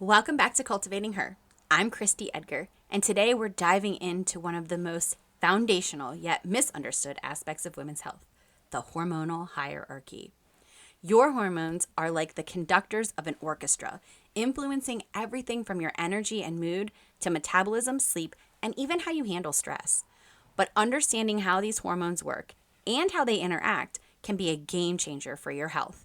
Welcome back to Cultivating Her. I'm Christy Edgar, and today we're diving into one of the most foundational yet misunderstood aspects of women's health, the hormonal hierarchy. Your hormones are like the conductors of an orchestra, influencing everything from your energy and mood to metabolism, sleep, and even how you handle stress. But understanding how these hormones work and how they interact can be a game changer for your health.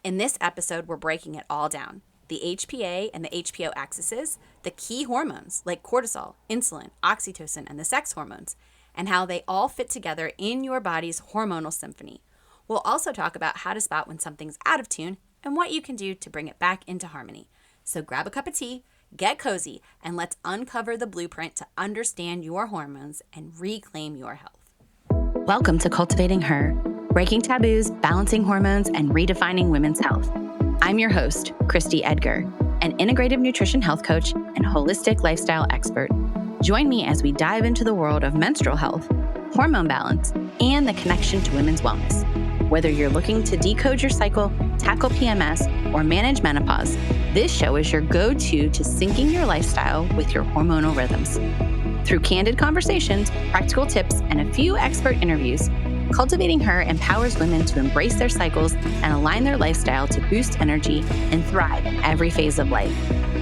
In this episode, we're breaking it all down. The HPA and the HPO axes, the key hormones like cortisol, insulin, oxytocin, and the sex hormones, and how they all fit together in your body's hormonal symphony. We'll also talk about how to spot when something's out of tune and what you can do to bring it back into harmony. So grab a cup of tea, get cozy, and let's uncover the blueprint to understand your hormones and reclaim your health. Welcome to Cultivating Her, breaking taboos, balancing hormones, and redefining women's health. I'm your host, Christy Edgar, an integrative nutrition health coach and holistic lifestyle expert. Join me as we dive into the world of menstrual health, hormone balance, and the connection to women's wellness. Whether you're looking to decode your cycle, tackle PMS, or manage menopause, this show is your go-to to syncing your lifestyle with your hormonal rhythms. Through candid conversations, practical tips, and a few expert interviews, Cultivating Her empowers women to embrace their cycles and align their lifestyle to boost energy and thrive in every phase of life.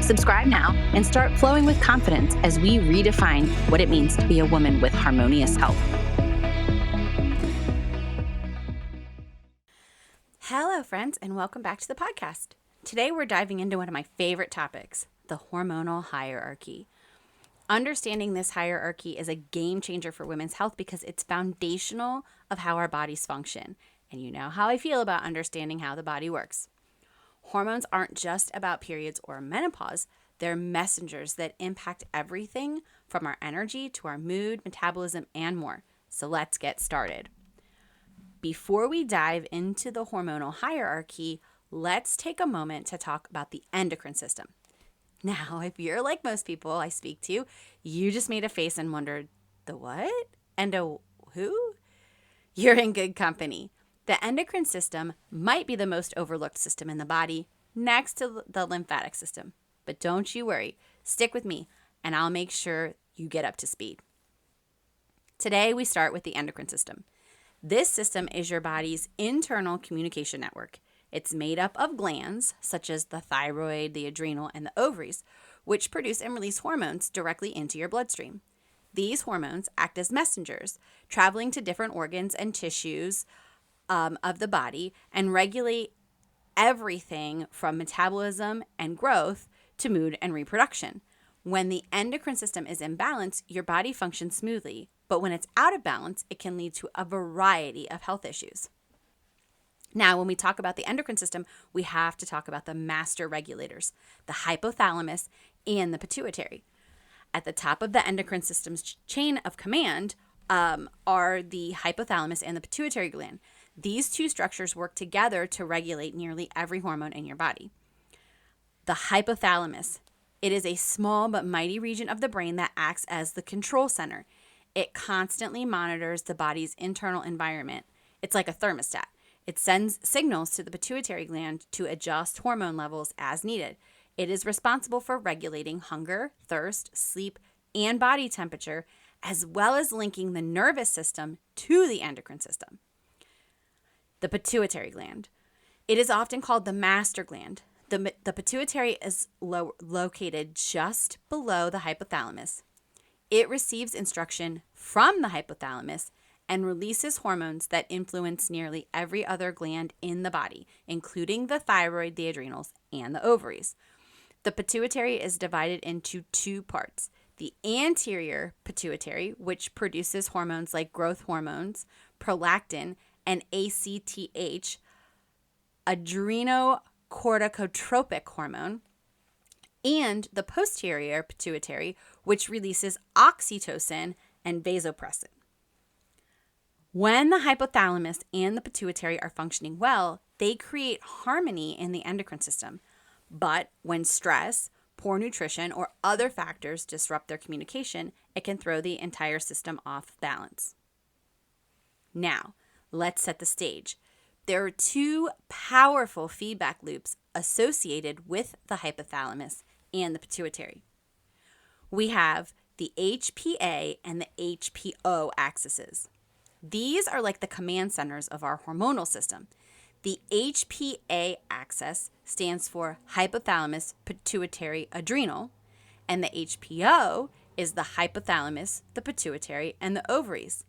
Subscribe now and start flowing with confidence as we redefine what it means to be a woman with harmonious health. Hello, friends, and welcome back to the podcast. Today, we're diving into one of my favorite topics, the hormonal hierarchy. Understanding this hierarchy is a game changer for women's health because it's foundational of how our bodies function. And you know how I feel about understanding how the body works. Hormones aren't just about periods or menopause. They're messengers that impact everything from our energy to our mood, metabolism, and more. So let's get started. Before we dive into the hormonal hierarchy, let's take a moment to talk about the endocrine system. Now, if you're like most people I speak to, you just made a face and wondered, the what? Endo who? You're in good company. The endocrine system might be the most overlooked system in the body, next to the lymphatic system. But don't you worry, stick with me, and I'll make sure you get up to speed. Today, we start with the endocrine system. This system is your body's internal communication network. It's made up of glands, such as the thyroid, the adrenal, and the ovaries, which produce and release hormones directly into your bloodstream. These hormones act as messengers, traveling to different organs and tissues of the body and regulate everything from metabolism and growth to mood and reproduction. When the endocrine system is in balance, your body functions smoothly, but when it's out of balance, it can lead to a variety of health issues. Now, when we talk about the endocrine system, we have to talk about the master regulators, the hypothalamus and the pituitary. At the top of the endocrine system's chain of command are the hypothalamus and the pituitary gland. These two structures work together to regulate nearly every hormone in your body. The hypothalamus, it is a small but mighty region of the brain that acts as the control center. It constantly monitors the body's internal environment. It's like a thermostat. It sends signals to the pituitary gland to adjust hormone levels as needed. It is responsible for regulating hunger, thirst, sleep, and body temperature, as well as linking the nervous system to the endocrine system. The pituitary gland. It is often called the master gland. The pituitary is located just below the hypothalamus. It receives instruction from the hypothalamus and releases hormones that influence nearly every other gland in the body, including the thyroid, the adrenals, and the ovaries. The pituitary is divided into two parts. The anterior pituitary, which produces hormones like growth hormones, prolactin, and ACTH, adrenocorticotropic hormone, and the posterior pituitary, which releases oxytocin and vasopressin. When the hypothalamus and the pituitary are functioning well, they create harmony in the endocrine system. But when stress, poor nutrition, or other factors disrupt their communication, it can throw the entire system off balance. Now, let's set the stage. There are two powerful feedback loops associated with the hypothalamus and the pituitary. We have the HPA and the HPO axes. These are like the command centers of our hormonal system. The HPA axis stands for hypothalamus pituitary adrenal, and the HPO is the hypothalamus, the pituitary, and the ovaries.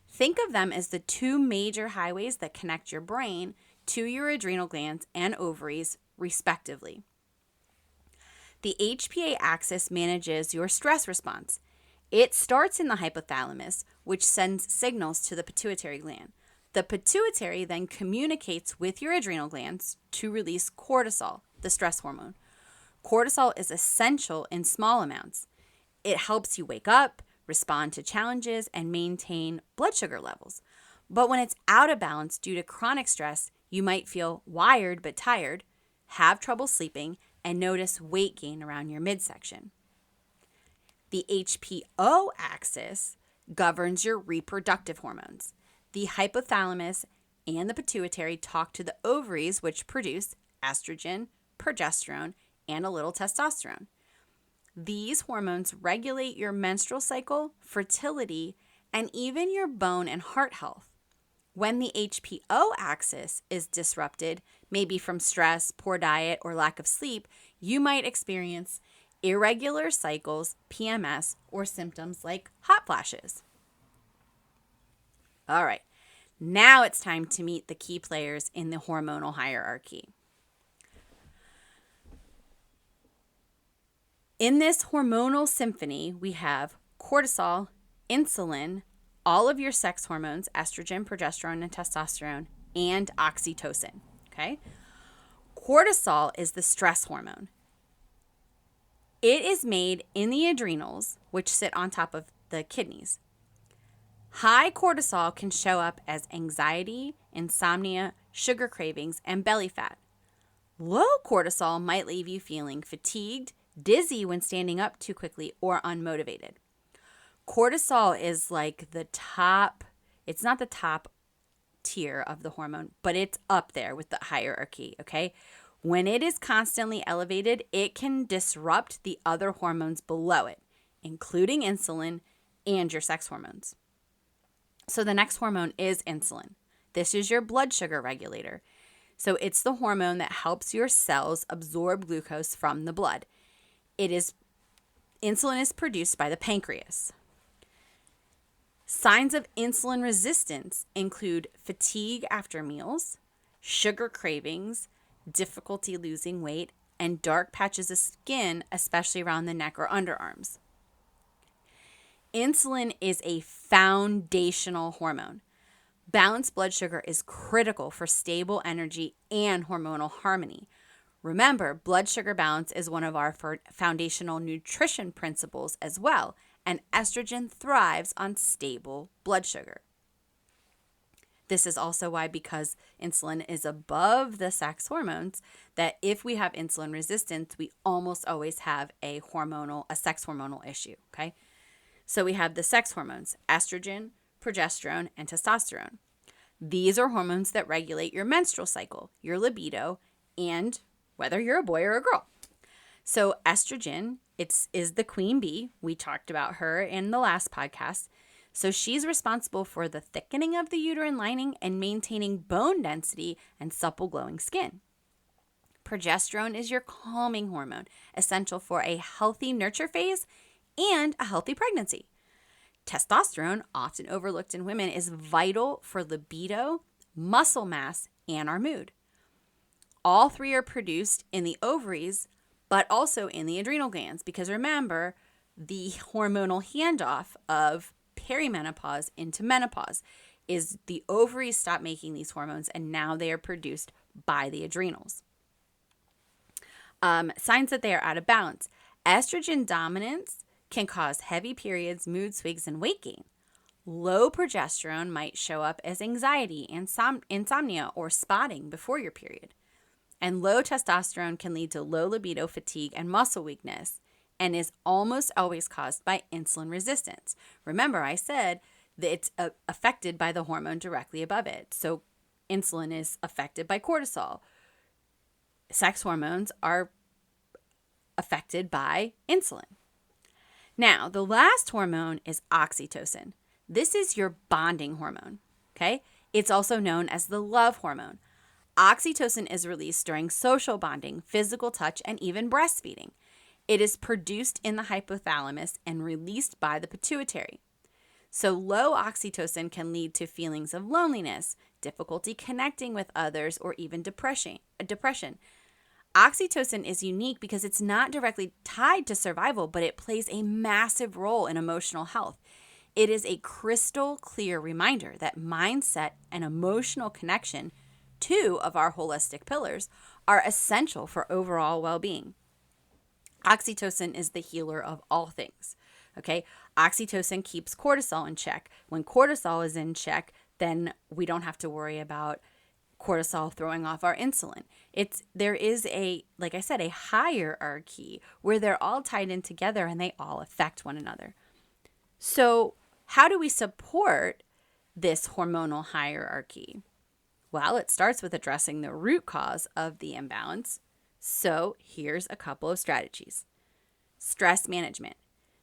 Think of them as the two major highways that connect your brain to your adrenal glands and ovaries, respectively. The HPA axis manages your stress response. It starts in the hypothalamus, which sends signals to the pituitary gland. The pituitary then communicates with your adrenal glands to release cortisol, the stress hormone. Cortisol is essential in small amounts. It helps you wake up, respond to challenges, and maintain blood sugar levels. But when it's out of balance due to chronic stress, you might feel wired but tired, have trouble sleeping, and notice weight gain around your midsection. The HPO axis governs your reproductive hormones. The hypothalamus and the pituitary talk to the ovaries, which produce estrogen, progesterone, and a little testosterone. These hormones regulate your menstrual cycle, fertility, and even your bone and heart health. When the HPO axis is disrupted, maybe from stress, poor diet, or lack of sleep, you might experience irregular cycles, PMS, or symptoms like hot flashes. All right, now it's time to meet the key players in the hormonal hierarchy. In this hormonal symphony, we have cortisol, insulin, all of your sex hormones, estrogen, progesterone, and testosterone, and oxytocin, okay? Cortisol is the stress hormone. It is made in the adrenals, which sit on top of the kidneys. High cortisol can show up as anxiety, insomnia, sugar cravings, and belly fat. Low cortisol might leave you feeling fatigued, dizzy when standing up too quickly, or unmotivated. Cortisol is like the top, it's not the top tier of the hormone, but it's up there with the hierarchy, okay? When it is constantly elevated, it can disrupt the other hormones below it, including insulin and your sex hormones. So the next hormone is insulin. This is your blood sugar regulator. So it's the hormone that helps your cells absorb glucose from the blood. Insulin is produced by the pancreas. Signs of insulin resistance include fatigue after meals, sugar cravings, difficulty losing weight, and dark patches of skin, especially around the neck or underarms. Insulin is a foundational hormone. Balanced blood sugar is critical for stable energy and hormonal harmony. Remember, blood sugar balance is one of our foundational nutrition principles as well, and estrogen thrives on stable blood sugar. This is also why, because insulin is above the sex hormones, that if we have insulin resistance, we almost always have a sex hormonal issue, okay? So we have the sex hormones, estrogen, progesterone, and testosterone. These are hormones that regulate your menstrual cycle, your libido, and whether you're a boy or a girl. So estrogen, is the queen bee. We talked about her in the last podcast. So she's responsible for the thickening of the uterine lining and maintaining bone density and supple glowing skin. Progesterone is your calming hormone, essential for a healthy nurture phase and a healthy pregnancy. Testosterone, often overlooked in women, is vital for libido, muscle mass, and our mood. All three are produced in the ovaries, but also in the adrenal glands, because remember, the hormonal handoff of perimenopause into menopause is the ovaries stop making these hormones, and now they are produced by the adrenals. Signs that they are out of balance. Estrogen dominance can cause heavy periods, mood swings, and weight gain. Low progesterone might show up as anxiety, insomnia, or spotting before your period. And low testosterone can lead to low libido, fatigue, and muscle weakness, and is almost always caused by insulin resistance. Remember, I said that it's affected by the hormone directly above it. So insulin is affected by cortisol. Sex hormones are affected by insulin. Now, the last hormone is oxytocin. This is your bonding hormone, okay? It's also known as the love hormone. Oxytocin is released during social bonding, physical touch, and even breastfeeding. It is produced in the hypothalamus and released by the pituitary. So low oxytocin can lead to feelings of loneliness, difficulty connecting with others, or even depression. Oxytocin is unique because it's not directly tied to survival, but it plays a massive role in emotional health. It is a crystal clear reminder that mindset and emotional connection, two of our holistic pillars, are essential for overall well-being. Oxytocin is the healer of all things. Okay? Oxytocin keeps cortisol in check. When cortisol is in check, then we don't have to worry about cortisol throwing off our insulin. There is like I said, a hierarchy where they're all tied in together and they all affect one another. So, how do we support this hormonal hierarchy? Well, it starts with addressing the root cause of the imbalance. So, here's a couple of strategies. Stress management.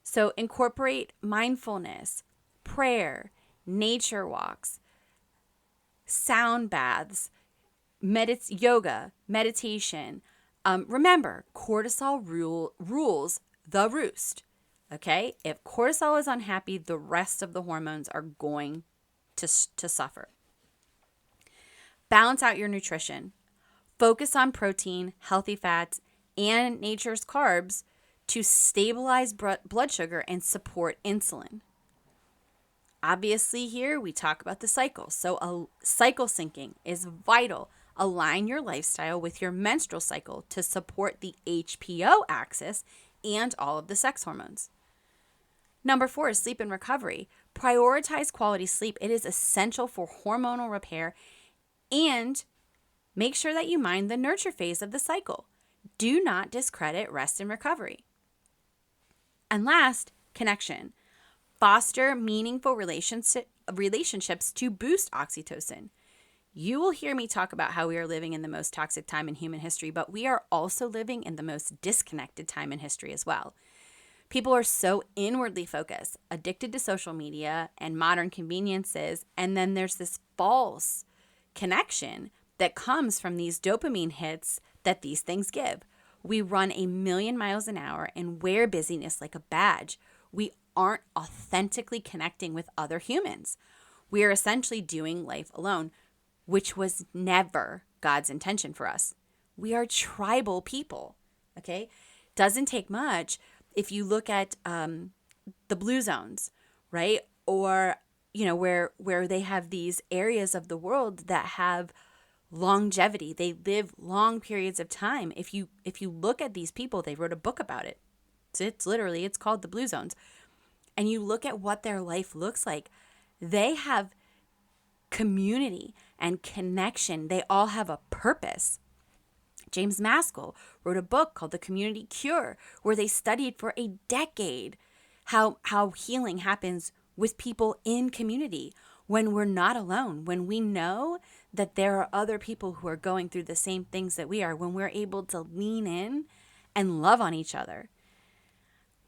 So, incorporate mindfulness, prayer, nature walks, sound baths, yoga, meditation. Remember, cortisol rules the roost. Okay? If cortisol is unhappy, the rest of the hormones are going to suffer. Balance out your nutrition. Focus on protein, healthy fats, and nature's carbs to stabilize blood sugar and support insulin. Obviously, here we talk about the cycle. So cycle syncing is vital. Align your lifestyle with your menstrual cycle to support the HPO axis and all of the sex hormones. Number 4 is sleep and recovery. Prioritize quality sleep. It is essential for hormonal repair, and make sure that you mind the nurture phase of the cycle. Do not discredit rest and recovery. And last, connection. Foster meaningful relationships to boost oxytocin. You will hear me talk about how we are living in the most toxic time in human history, but we are also living in the most disconnected time in history as well. People are so inwardly focused, addicted to social media and modern conveniences, and then there's this false connection that comes from these dopamine hits that these things give. We run 1,000,000 miles an hour and wear busyness like a badge. We aren't authentically connecting with other humans. We are essentially doing life alone, which was never God's intention for us. We are tribal people, okay? Doesn't take much. If you look at the blue zones, right? Or, where they have these areas of the world that have longevity. They live long periods of time. If you look at these people, they wrote a book about it. It's called the blue zones. And you look at what their life looks like. They have community and connection. They all have a purpose. James Maskell wrote a book called The Community Cure, where they studied for a decade how healing happens with people in community when we're not alone, when we know that there are other people who are going through the same things that we are, when we're able to lean in and love on each other.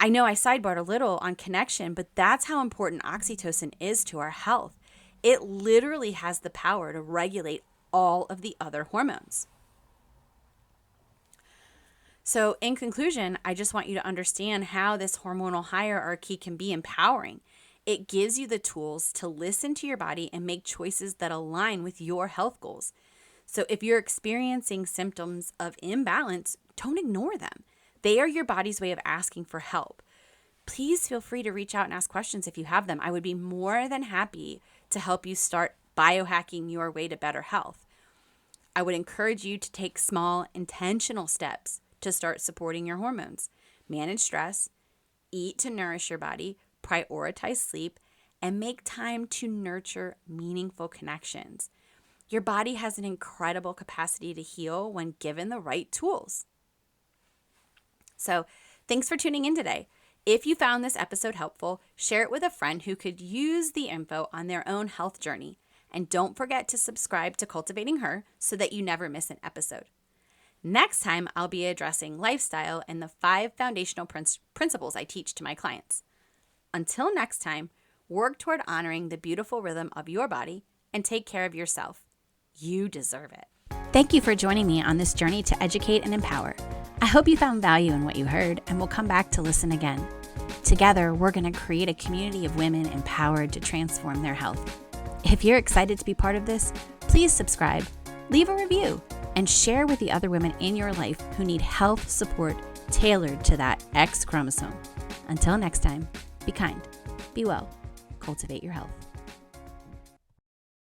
I know I sidebarred a little on connection, but that's how important oxytocin is to our health. It literally has the power to regulate all of the other hormones. So in conclusion, I just want you to understand how this hormonal hierarchy can be empowering. It gives you the tools to listen to your body and make choices that align with your health goals. So if you're experiencing symptoms of imbalance, don't ignore them. They are your body's way of asking for help. Please feel free to reach out and ask questions if you have them. I would be more than happy to help you start biohacking your way to better health. I would encourage you to take small, intentional steps to start supporting your hormones. Manage stress, eat to nourish your body, prioritize sleep, and make time to nurture meaningful connections. Your body has an incredible capacity to heal when given the right tools. So, thanks for tuning in today. If you found this episode helpful, share it with a friend who could use the info on their own health journey. And don't forget to subscribe to Cultivating Her so that you never miss an episode. Next time, I'll be addressing lifestyle and the 5 foundational principles I teach to my clients. Until next time, work toward honoring the beautiful rhythm of your body and take care of yourself. You deserve it. Thank you for joining me on this journey to educate and empower. I hope you found value in what you heard and will come back to listen again. Together, we're going to create a community of women empowered to transform their health. If you're excited to be part of this, please subscribe, leave a review, and share with the other women in your life who need health support tailored to that X chromosome. Until next time, be kind, be well, cultivate your health.